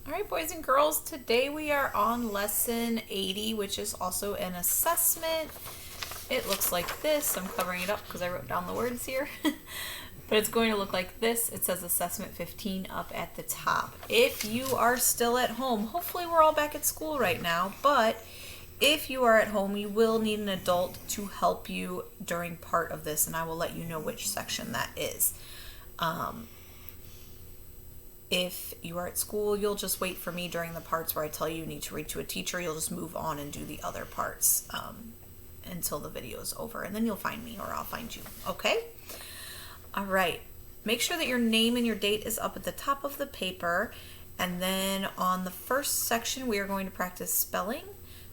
All right, boys and girls, today we are on lesson 80, which is also an assessment. It looks like this. I'm covering it up because I wrote down the words here. But it's going to look like this. It says assessment 15 up at the top. If you are still at home, hopefully we're all back at school right now, but if you are at home, you will need an adult to help you during part of this, and I will let you know which section that is. If you are at school, you'll just wait for me during the parts where I tell you need to read to a teacher. You'll just move on and do the other parts until the video is over, and then you'll find me or I'll find you, okay? All right, make sure that your name and your date is up at the top of the paper, and then on the first section, we are going to practice spelling.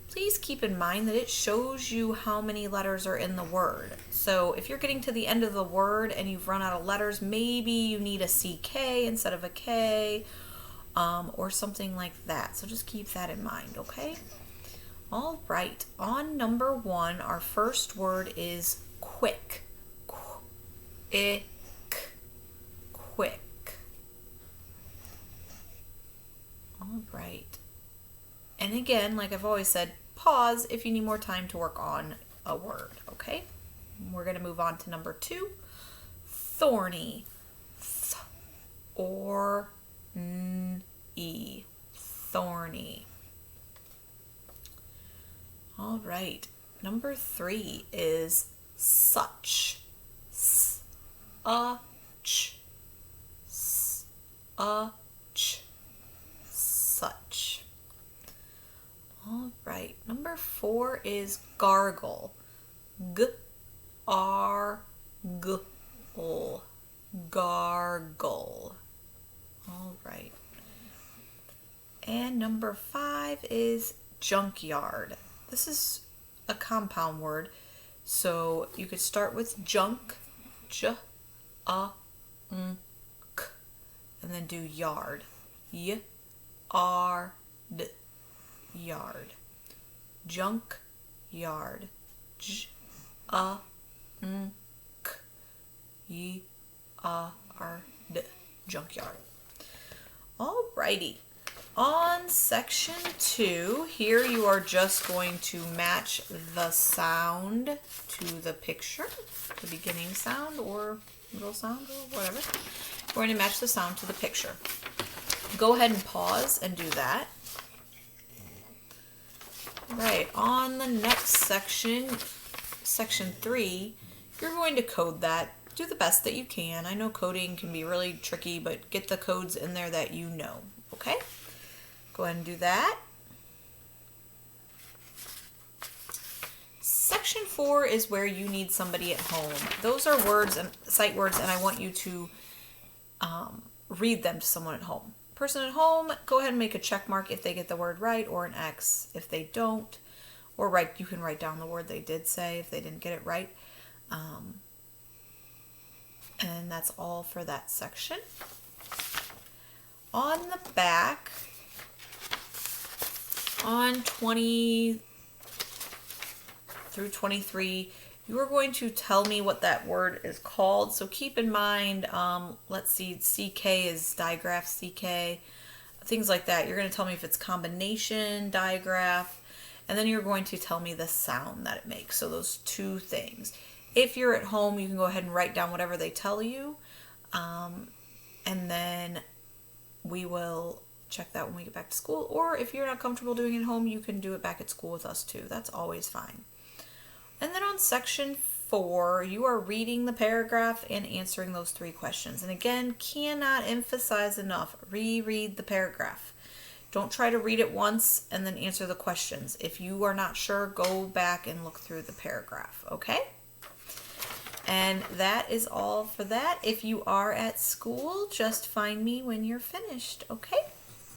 Please keep in mind that it shows you how many letters are in the word. So if you're getting to the end of the word and you've run out of letters, maybe you need a CK instead of a K, or something like that. So just keep that in mind, okay? All right, on number 1, our first word is quick. Quick. All right. And again, like I've always said, pause if you need more time to work on a word, okay? We're going to move on to number 2, thorny. Thorny. Thorny. All right. Number 3 is such. Such. Such. Such. All right. Number 4 is gargle. G-R-G-L. Gargle. All right. And number 5 is junkyard. This is a compound word, so you could start with junk, j-a-n-k, and then do yard, y-r-d. Yard. Junk yard. J-A-N-K-Y-A-R-D. Junkyard. Alrighty. On section 2, here you are just going to match the sound to the picture, the beginning sound or middle sound or whatever. We're going to match the sound to the picture. Go ahead and pause and do that. Right, on the next section, section 3, you're going to code that. Do the best that you can. I know coding can be really tricky, but get the codes in there that you know, okay? Go ahead and do that. Section 4 is where you need somebody at home. Those are words and sight words, and I want you to read them to someone at home. Person at home, go ahead and make a check mark if they get the word right, or an X if they don't, or you can write down the word they did say if they didn't get it right. And that's all for that section. On the back, on 20 through 23, you are going to tell me what that word is called. So keep in mind, let's see, CK is digraph, CK, things like that. You're going to tell me if it's combination, digraph, and then you're going to tell me the sound that it makes. So those 2 things. If you're at home, you can go ahead and write down whatever they tell you, and then we will check that when we get back to school. Or if you're not comfortable doing it at home, you can do it back at school with us too. That's always fine. And then on section 4, you are reading the paragraph and answering those 3 questions. And again, cannot emphasize enough, reread the paragraph. Don't try to read it once and then answer the questions. If you are not sure, go back and look through the paragraph, okay? And that is all for that. If you are at school, just find me when you're finished, okay?